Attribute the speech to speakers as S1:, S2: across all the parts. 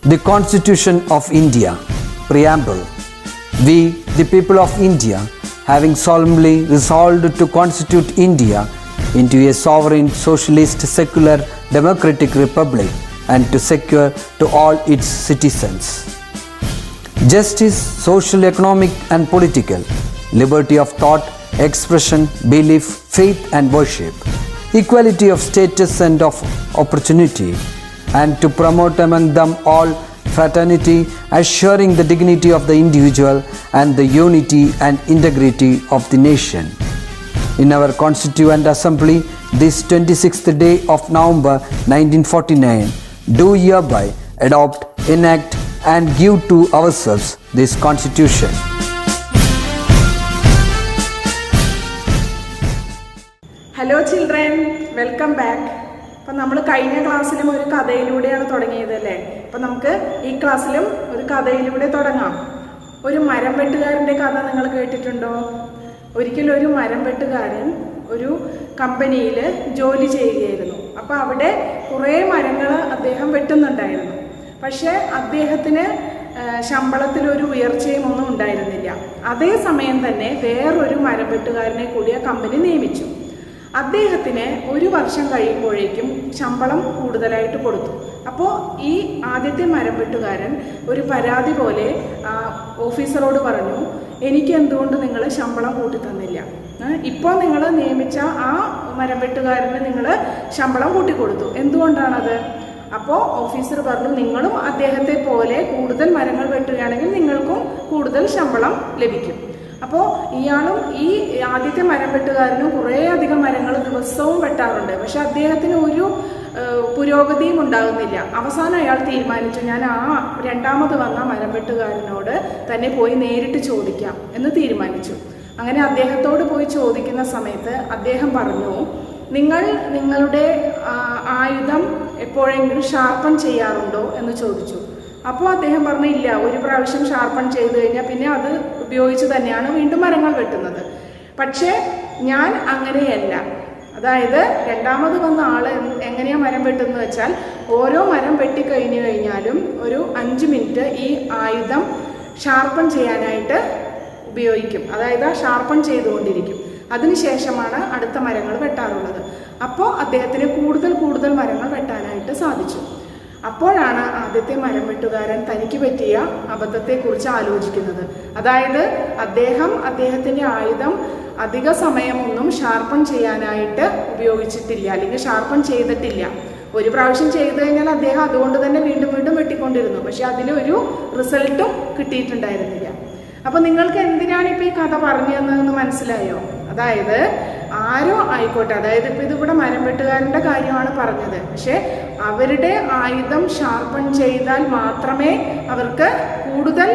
S1: The Constitution of India, Preamble. We, the people of India, having solemnly resolved to constitute India into a sovereign, socialist, secular, democratic republic and to secure to all its citizens justice, social, economic and political, liberty of thought, expression, belief, faith and worship, equality of status and of opportunity, and to promote among them all fraternity, assuring the dignity of the individual and the unity and integrity of the nation. In our Constituent Assembly, this 26th day of November 1949, do hereby adopt, enact and give to ourselves this Constitution.
S2: Hello children, welcome back. അപ്പം നമ്മൾ കഴിഞ്ഞ ക്ലാസ്സിലും ഒരു കഥയിലൂടെയാണ് തുടങ്ങിയതല്ലേ. അപ്പം നമുക്ക് ഈ ക്ലാസ്സിലും ഒരു കഥയിലൂടെ തുടങ്ങാം. ഒരു മരം വെട്ടുകാരൻ്റെ കഥ നിങ്ങൾ കേട്ടിട്ടുണ്ടോ? ഒരിക്കലും ഒരു മരം വെട്ടുകാരൻ ഒരു കമ്പനിയിൽ ജോലി ചെയ്യുകയായിരുന്നു. അപ്പോൾ അവിടെ കുറേ മരങ്ങൾ അദ്ദേഹം വെട്ടുന്നുണ്ടായിരുന്നു. പക്ഷേ അദ്ദേഹത്തിന് ശമ്പളത്തിലൊരു ഉയർച്ചയും ഒന്നും ഉണ്ടായിരുന്നില്ല. അതേസമയം തന്നെ വേറൊരു മരം വെട്ടുകാരനെ കൂടി ആ കമ്പനി നിയമിച്ചു. അദ്ദേഹത്തിന് ഒരു വർഷം കഴിയുമ്പോഴേക്കും ശമ്പളം കൂടുതലായിട്ട് കൊടുത്തു. അപ്പോൾ ഈ ആദ്യത്തെ മരം വെട്ടുകാരൻ ഒരു പരാതി പോലെ ഓഫീസറോട് പറഞ്ഞു, എനിക്ക് എന്തുകൊണ്ട് നിങ്ങൾ ശമ്പളം കൂട്ടി തന്നില്ല? ഇപ്പോൾ നിങ്ങൾ നിയമിച്ച ആ മരം വെട്ടുകാരന് നിങ്ങൾ ശമ്പളം കൂട്ടിക്കൊടുത്തു, എന്തുകൊണ്ടാണത്? അപ്പോൾ ഓഫീസർ പറഞ്ഞു, നിങ്ങളും അദ്ദേഹത്തെ പോലെ കൂടുതൽ മരങ്ങൾ വെട്ടുകയാണെങ്കിൽ നിങ്ങൾക്കും കൂടുതൽ ശമ്പളം ലഭിക്കും. അപ്പോൾ ഇയാളും ഈ ആദ്യത്തെ മരം വെട്ടുകാരനും കുറേ അധികം മരങ്ങൾ ദിവസവും വെട്ടാറുണ്ട്. പക്ഷെ അദ്ദേഹത്തിന് ഒരു പുരോഗതിയും ഉണ്ടാകുന്നില്ല. അവസാനം അയാൾ തീരുമാനിച്ചു, ഞാൻ ആ രണ്ടാമത് വന്ന മരം വെട്ടുകാരനോട് തന്നെ പോയി നേരിട്ട് ചോദിക്കാം എന്ന് തീരുമാനിച്ചു. അങ്ങനെ അദ്ദേഹത്തോട് പോയി ചോദിക്കുന്ന സമയത്ത് അദ്ദേഹം പറഞ്ഞു, നിങ്ങൾ നിങ്ങളുടെ ആയുധം എപ്പോഴെങ്കിലും ഷാർപ്പൺ ചെയ്യാറുണ്ടോ എന്ന് ചോദിച്ചു. അപ്പോൾ അദ്ദേഹം പറഞ്ഞു, ഇല്ല, ഒരു പ്രാവശ്യം ഷാർപ്പൺ ചെയ്ത് കഴിഞ്ഞാൽ പിന്നെ അത് ഉപയോഗിച്ച് തന്നെയാണ് വീണ്ടും മരങ്ങൾ വെട്ടുന്നത്. പക്ഷേ ഞാൻ അങ്ങനെയല്ല. അതായത് രണ്ടാമത് വന്ന ആൾ എങ്ങനെയാണ് മരം വെട്ടുന്നത് വെച്ചാൽ, ഓരോ മരം വെട്ടിക്കഴിഞ്ഞു കഴിഞ്ഞാലും ഒരു 5 മിനിറ്റ് ഈ ആയുധം ഷാർപ്പൺ ചെയ്യാനായിട്ട് ഉപയോഗിക്കും. അതായത് ഷാർപ്പൺ ചെയ്തുകൊണ്ടിരിക്കും. അതിനുശേഷമാണ് അടുത്ത മരങ്ങൾ വെട്ടാറുള്ളത്. അപ്പോൾ അദ്ദേഹത്തിന് കൂടുതൽ മരങ്ങൾ വെട്ടാനായിട്ട് സാധിച്ചു. അപ്പോഴാണ് ആദ്യത്തെ മരം വെട്ടുകാരൻ തനിക്ക് പറ്റിയ അബദ്ധത്തെക്കുറിച്ച് ആലോചിക്കുന്നത്. അതായത് അദ്ദേഹത്തിൻ്റെ ആയുധം അധിക സമയമൊന്നും ഷാർപ്പൺ ചെയ്യാനായിട്ട് ഉപയോഗിച്ചിട്ടില്ല, അല്ലെങ്കിൽ ഷാർപ്പൺ ചെയ്തിട്ടില്ല. ഒരു പ്രാവശ്യം ചെയ്തു കഴിഞ്ഞാൽ അദ്ദേഹം അതുകൊണ്ട് തന്നെ വീണ്ടും വെട്ടിക്കൊണ്ടിരുന്നു. പക്ഷെ അതിലൊരു റിസൾട്ടും കിട്ടിയിട്ടുണ്ടായിരുന്നില്ല. അപ്പോൾ നിങ്ങൾക്ക് എന്തിനാണ് ഇപ്പോൾ ഈ കഥ പറഞ്ഞു തന്നതെന്ന് മനസ്സിലായോ? അതായത് ആരോ ആയിക്കോട്ടെ, അതായത് ഇപ്പോൾ ഇതിവിടെ മരം വെട്ടുകാരൻ്റെ കാര്യമാണ് പറഞ്ഞത്. പക്ഷേ അവരുടെ ആയുധം ഷാർപ്പൺ ചെയ്താൽ മാത്രമേ അവർക്ക് കൂടുതൽ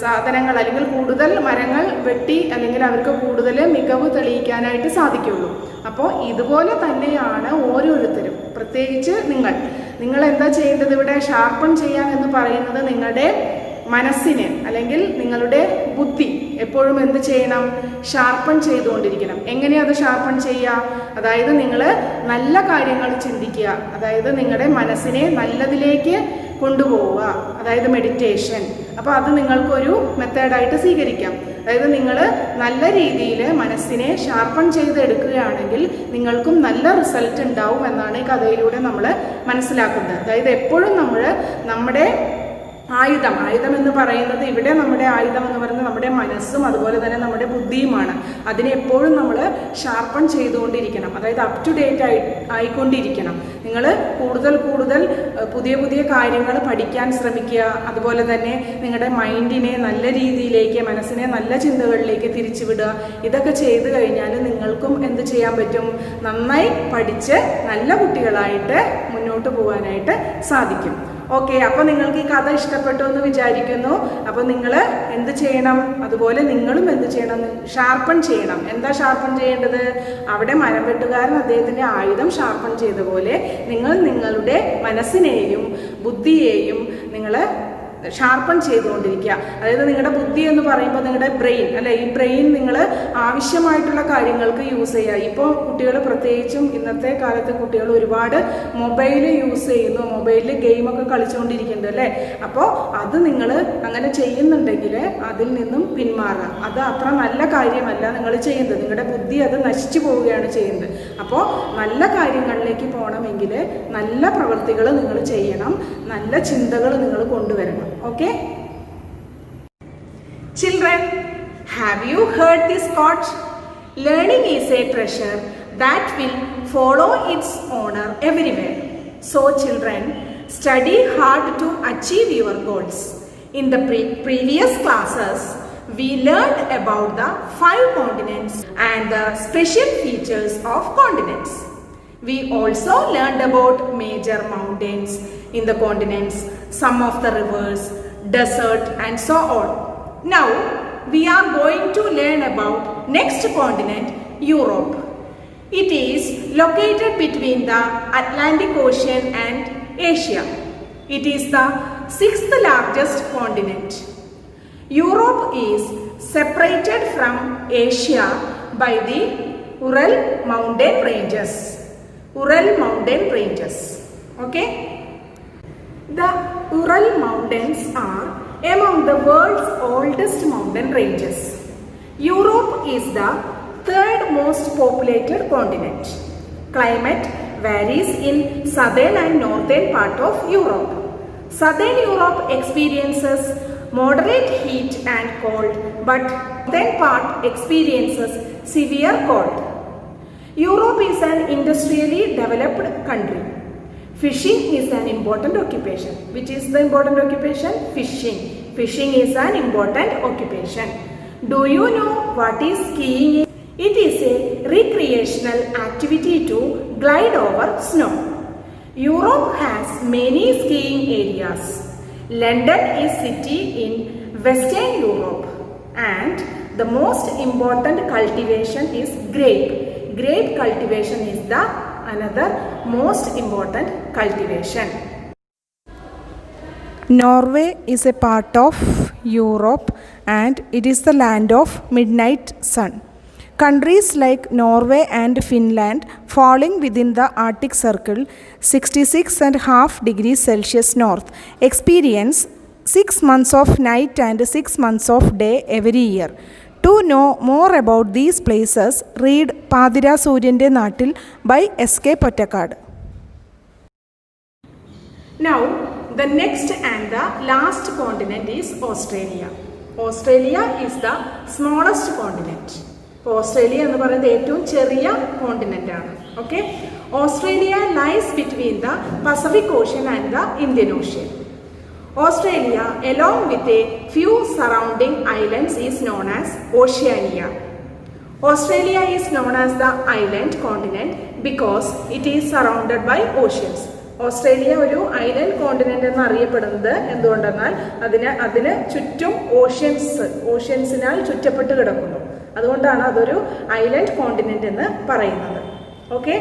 S2: സാധനങ്ങൾ അല്ലെങ്കിൽ കൂടുതൽ മരങ്ങൾ വെട്ടി അല്ലെങ്കിൽ അവർക്ക് കൂടുതൽ മികവ് തെളിയിക്കാനായിട്ട് സാധിക്കുള്ളൂ. അപ്പോൾ ഇതുപോലെ തന്നെയാണ് ഓരോരുത്തരും, പ്രത്യേകിച്ച് നിങ്ങൾ എന്താ ചെയ്യേണ്ടത്? ഇവിടെ ഷാർപ്പൺ ചെയ്യാൻ എന്ന് പറയുന്നത് നിങ്ങളുടെ മനസ്സിന് അല്ലെങ്കിൽ നിങ്ങളുടെ ബുദ്ധി എപ്പോഴും എന്ത് ചെയ്യണം? ഷാർപ്പൺ ചെയ്തുകൊണ്ടിരിക്കണം. എങ്ങനെയത് ഷാർപ്പൺ ചെയ്യുക? അതായത് നിങ്ങൾ നല്ല കാര്യങ്ങൾ ചിന്തിക്കുക, അതായത് നിങ്ങളുടെ മനസ്സിനെ നല്ലതിലേക്ക് കൊണ്ടുപോവുക, അതായത് മെഡിറ്റേഷൻ. അപ്പോൾ അത് നിങ്ങൾക്കൊരു മെത്തേഡായിട്ട് സ്വീകരിക്കാം. അതായത് നിങ്ങൾ നല്ല രീതിയിൽ മനസ്സിനെ ഷാർപ്പൺ ചെയ്തെടുക്കുകയാണെങ്കിൽ നിങ്ങൾക്കും നല്ല റിസൾട്ട് ഉണ്ടാവും എന്നാണ് ഈ കഥയിലൂടെ നമ്മൾ മനസ്സിലാക്കുന്നത്. അതായത് എപ്പോഴും നമ്മൾ നമ്മുടെ ആയുധം എന്ന് പറയുന്നത്, ഇവിടെ നമ്മുടെ ആയുധം എന്ന് പറയുന്നത് നമ്മുടെ മനസ്സും അതുപോലെ തന്നെ നമ്മുടെ ബുദ്ധിയുമാണ്. അതിനെ എപ്പോഴും നമ്മൾ ഷാർപ്പൺ ചെയ്തുകൊണ്ടിരിക്കണം. അതായത് അപ് ടു ഡേറ്റ് ആയിക്കൊണ്ടിരിക്കണം. നിങ്ങൾ കൂടുതൽ പുതിയ കാര്യങ്ങൾ പഠിക്കാൻ ശ്രമിക്കുക. അതുപോലെ തന്നെ നിങ്ങളുടെ മൈൻഡിനെ നല്ല രീതിയിലേക്ക്, മനസ്സിനെ നല്ല ചിന്തകളിലേക്ക് തിരിച്ചുവിടുക. ഇതൊക്കെ ചെയ്തു കഴിഞ്ഞാൽ നിങ്ങൾക്കും എന്ത് ചെയ്യാൻ പറ്റും? നന്നായി പഠിച്ച് നല്ല കുട്ടികളായിട്ട് മുന്നോട്ട് പോകാനായിട്ട് സാധിക്കും. ഓക്കെ, അപ്പോൾ നിങ്ങൾക്ക് ഈ കഥ ഇഷ്ടപ്പെട്ടു എന്ന് വിചാരിക്കുന്നു. അപ്പോൾ നിങ്ങൾ എന്ത് ചെയ്യണം? അതുപോലെ നിങ്ങളും എന്ത് ചെയ്യണം? ഷാർപ്പൺ ചെയ്യണം. എന്താ ഷാർപ്പൺ ചെയ്യേണ്ടത്? അവിടെ മരം വെട്ടുകാരൻ അദ്ദേഹത്തിൻ്റെ ആയുധം ഷാർപ്പൺ ചെയ്ത പോലെ നിങ്ങൾ നിങ്ങളുടെ മനസ്സിനെയും ബുദ്ധിയെയും നിങ്ങൾ ഷാർപ്പൺ ചെയ്തുകൊണ്ടിരിക്കുക. അതായത് നിങ്ങളുടെ ബുദ്ധി എന്ന് പറയുമ്പോൾ നിങ്ങളുടെ ബ്രെയിൻ അല്ലെ, ഈ ബ്രെയിൻ നിങ്ങൾ ആവശ്യമായിട്ടുള്ള കാര്യങ്ങൾക്ക് യൂസ് ചെയ്യുക. ഇപ്പോൾ കുട്ടികൾ പ്രത്യേകിച്ചും ഇന്നത്തെ കാലത്ത് കുട്ടികൾ ഒരുപാട് മൊബൈൽ യൂസ് ചെയ്യുന്നു, മൊബൈലിൽ ഗെയിമൊക്കെ കളിച്ചുകൊണ്ടിരിക്കുന്നുണ്ട് അല്ലേ. അപ്പോൾ അത് നിങ്ങൾ അങ്ങനെ ചെയ്യുന്നുണ്ടെങ്കിൽ അതിൽ നിന്നും പിന്മാറുക. അത് അത്ര നല്ല കാര്യമല്ല നിങ്ങൾ ചെയ്യുന്നത്, നിങ്ങളുടെ ബുദ്ധി അത് നശിച്ചു പോവുകയാണ് ചെയ്യുന്നത്. അപ്പോൾ നല്ല കാര്യങ്ങളിലേക്ക് പോകണമെങ്കിൽ നല്ല പ്രവൃത്തികൾ നിങ്ങൾ ചെയ്യണം, നല്ല ചിന്തകൾ നിങ്ങൾ കൊണ്ടുവരണം. Okay children, have you heard this quote? Learning is a treasure that will follow its owner everywhere. So children, study hard to achieve your goals. In the previous classes, we learned about the 5 continents and the special features of continents. We also learned about major mountains in the continents, some of the rivers, desert and so on. Now, we are going to learn about next continent, Europe. It is located between the Atlantic Ocean and Asia. It is the 6th largest continent. Europe is separated from Asia by the Ural mountain ranges. Ural mountain ranges. Okay? The Ural mountains are among the world's oldest mountain ranges. Europe is the 3rd most populated continent. Climate varies in southern and northern part of Europe. Southern Europe experiences moderate heat and cold, but northern part experiences severe cold. Europe is an industrially developed country. Fishing is an important occupation. Which is the important occupation? Fishing. Fishing is an important occupation. Do you know what is skiing? It is a recreational activity to glide over snow. Europe has many skiing areas. London is city in Western Europe, and the most important cultivation is grape. Grape cultivation is the another most important cultivation. Norway is a part of Europe and it is the land of midnight sun. Countries like Norway and Finland, falling within the Arctic Circle 66.5 degrees Celsius north, experience 6 months of night and 6 months of day every year. To know more about these places, read Padira Suryante Nattil by S.K. Pottakad. Now, the next and the last continent is Australia. Australia is the smallest continent. ഇപ്പോൾ Australia എന്ന് പറയുന്നത് ഏറ്റവും ചെറിയ continent ആണ്. Okay, Australia lies between the Pacific Ocean and the Indian Ocean. Australia along with a few surrounding islands is known as Oceania. Australia is known as the island continent because it is surrounded by oceans. Australia ഒരു island continent എന്ന് അറിയപ്പെടുന്നത് എന്തുകൊണ്ടെന്നാൽ അതിന് ചുറ്റും ഓഷ്യൻസിനാൽ ചുറ്റപ്പെട്ട് കിടക്കുന്നു. അതുകൊണ്ടാണ് അതൊരു island continent എന്ന് പറയുന്നത്. Okay,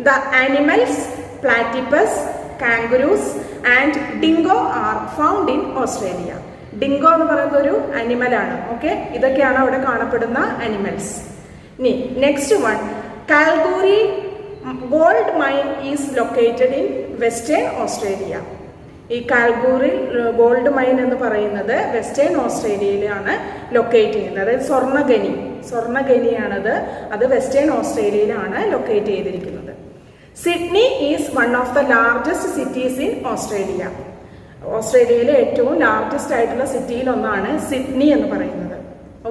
S2: the animals platypus, kangaroos and dingo are found in Australia. Dingo എന്ന് പറയുന്നത് ഒരു അനിമലാണ്. ഓക്കെ, ഇതൊക്കെയാണ് അവിടെ കാണപ്പെടുന്ന അനിമൽസ്. ഇനി next one, Calgary gold mine is located in western Australia. ഈ കാൽഗറി ഗോൾഡ് മൈൻ എന്ന് പറയുന്നത് വെസ്റ്റേൺ ഓസ്ട്രേലിയയിലാണ് ലൊക്കേറ്റ് ചെയ്യുന്നത്. അതായത് സ്വർണ്ണഖനിയാണത്. അത് വെസ്റ്റേൺ ഓസ്ട്രേലിയയിലാണ് ലൊക്കേറ്റ് ചെയ്തിരിക്കുന്നത്. Sydney is one of the largest cities in Australia. ഓസ്ട്രേലിയയിലെ ഏറ്റവും ലാർജസ്റ്റ് ആയിട്ടുള്ള സിറ്റിയിൽ ഒന്നാണ് സിഡ്നി എന്ന് പറയുന്നത്.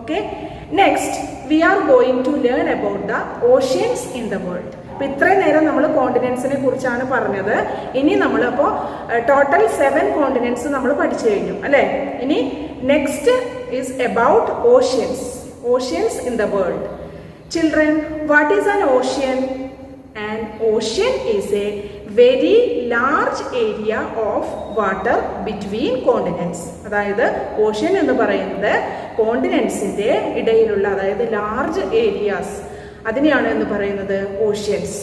S2: Okay, next we are going to learn about the oceans in the world. അപ്പോൾ ഇത്രയും നേരം നമ്മൾ കോണ്ടിനെന്റ്സിനെ കുറിച്ചാണ് പറഞ്ഞത്. ഇനി നമ്മളിപ്പോൾ ടോട്ടൽ 7 കോണ്ടിനെന്റ്സ് നമ്മൾ പഠിച്ചു കഴിഞ്ഞു അല്ലേ. ഇനി next is about oceans in the world. Children, what is an ocean? An ocean is a very large area of water between continents. അതായത് ഓഷ്യൻ എന്ന് പറയുന്നത് കോണ്ടിനെന്റ്സിന്റെ ഇടയിലുള്ള, അതായത് ലാർജ് ഏരിയാസ്, അതിനെയാണ് എന്ന് പറയുന്നത് ഓഷ്യൻസ്.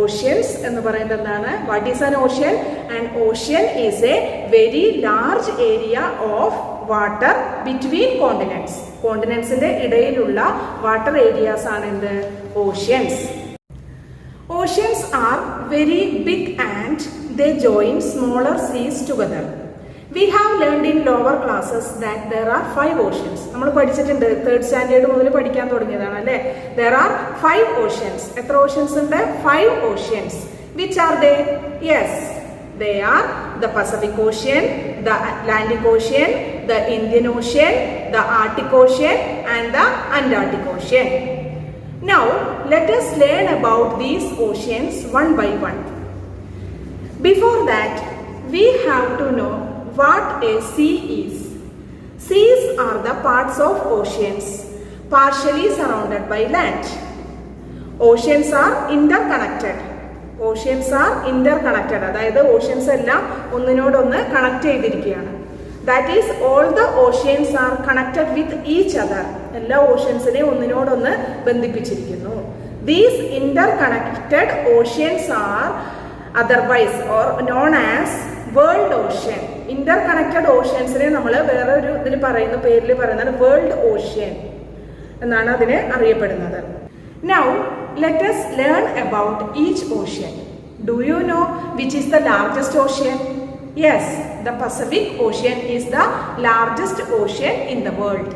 S2: ഓഷ്യൻസ് എന്ന് പറയുന്നത് എന്താണ്? What is an ocean? An ocean is a very large area of water between continents. കോണ്ടിനെന്റ്സിന്റെ ഇടയിലുള്ള വാട്ടർ ഏരിയാസ് ആണ് എന്ത്? Oceans. Oceans are very big and they join smaller seas together. We have learned in lower classes that there are 5 oceans. നമ്മൾ പഠിച്ചിട്ടുണ്ട്, 3rd standard മുതൽ പഠിക്കാൻ തുടങ്ങിയതാണ് അല്ലേ? There are 5 oceans. എത്ര oceans ഉണ്ട്? 5 oceans. Which are they? Yes, they are the Pacific Ocean, the Atlantic Ocean, the Indian Ocean, the Arctic Ocean and the Antarctic Ocean. Now, let us learn about these oceans one by one. Before that, we have to know what a sea is. Seas are the parts of oceans, partially surrounded by land. Oceans are interconnected. Oceans are interconnected. അതായത് oceans എല്ലാം ഒന്നിനോടൊന്ന് connect ചെയ്തിരിക്കുകയാണ്. That is, all the oceans are connected with each other. എല്ലാ ഓഷ്യൻസിനെ ഒന്നിനോടൊന്ന് ബന്ധിപ്പിച്ചിരിക്കുന്നു. These interconnected oceans are otherwise or known as world ocean. Interconnected oceansനെ നമ്മൾ വേറെ ഒരു ഇതിൽ പറയുന്ന പേരിൽ പറയുന്നത് world ocean എന്നാണ് അതിനെ അറിയപ്പെടുന്നത്. Now, let us learn about each ocean. Do you know which is the largest ocean? Yes, the Pacific Ocean is the largest ocean in the world.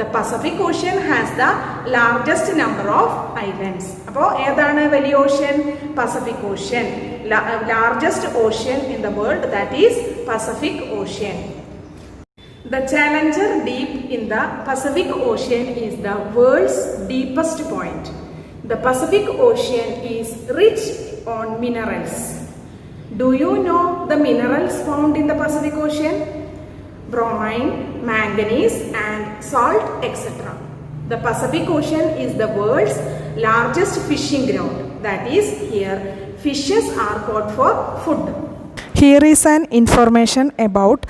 S2: The Pacific Ocean has the largest number of islands. അപ്പോൾ ഏതാണ് വലിയ ocean? Pacific Ocean. Largest ocean in the world, that is Pacific Ocean. The Challenger Deep in the Pacific Ocean is the world's deepest point. The Pacific Ocean is rich on minerals. Do you know the minerals found in the Pacific Ocean? Bromine, manganese and salt, etc. The Pacific Ocean is the world's largest fishing ground. That is, here fishes are caught for food. Here is an information about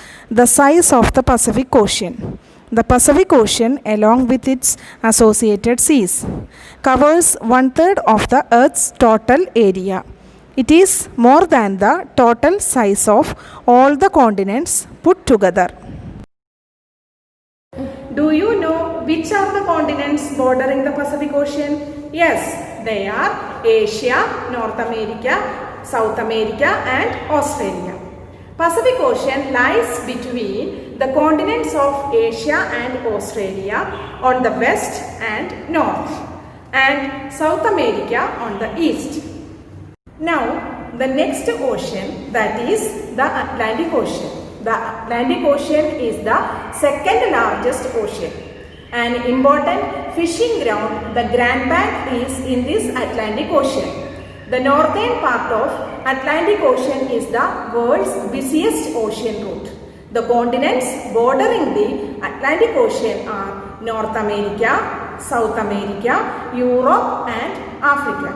S2: the size of the Pacific Ocean. The Pacific Ocean, along with its associated seas, covers 1/3 of the Earth's total area. It is more than the total size of all the continents put together. Do you know which are the continents bordering the Pacific Ocean? Yes, they are Asia, North America, South America and Australia. Pacific Ocean lies between the continents of Asia and Australia on the west and north, and South America on the east. Now, the next ocean, that is the Atlantic Ocean. The Atlantic Ocean is the second largest ocean. An important fishing ground, the Grand Bank, is in this Atlantic Ocean. The northern part of Atlantic Ocean is the world's busiest ocean route. The continents bordering the Atlantic Ocean are North America, South America, Europe and Africa.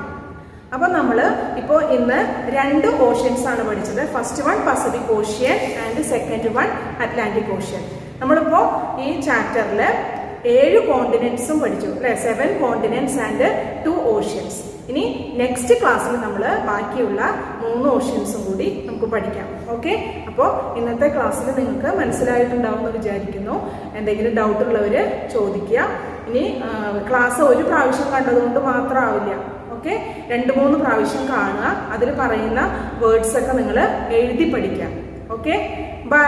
S2: അപ്പോൾ നമ്മൾ ഇപ്പോൾ ഇന്ന് 2 oceans ആണ് പഠിച്ചത്. First one Pacific Ocean and second one Atlantic ocean. നമ്മളിപ്പോൾ ഈ ചാപ്റ്ററിൽ 7 കോണ്ടിനെന്റ്സും പഠിച്ചു അല്ലേ? 7 കോണ്ടിനെന്റ്സ് ആൻഡ് 2 ഓഷ്യൻസ്. ഇനി നെക്സ്റ്റ് ക്ലാസ്സിൽ നമ്മൾ ബാക്കിയുള്ള 3 ഓഷ്യൻസും കൂടി നമുക്ക് പഠിക്കാം. ഓക്കെ, അപ്പോൾ ഇന്നത്തെ ക്ലാസ്സിൽ നിങ്ങൾക്ക് മനസ്സിലായിട്ടുണ്ടാവുമെന്ന് വിചാരിക്കുന്നു. എന്തെങ്കിലും ഡൗട്ട് ഉള്ളവർ ചോദിക്കുക. ഇനി ക്ലാസ് ഒരു പ്രാവശ്യം കണ്ടതുകൊണ്ട് മാത്രമാവില്ല. ഓക്കെ, 2-3 പ്രാവശ്യം കാണുക. അതിൽ പറയുന്ന വേർഡ്സ് ഒക്കെ നിങ്ങൾ എഴുതി പഠിക്കാം. Okay, by.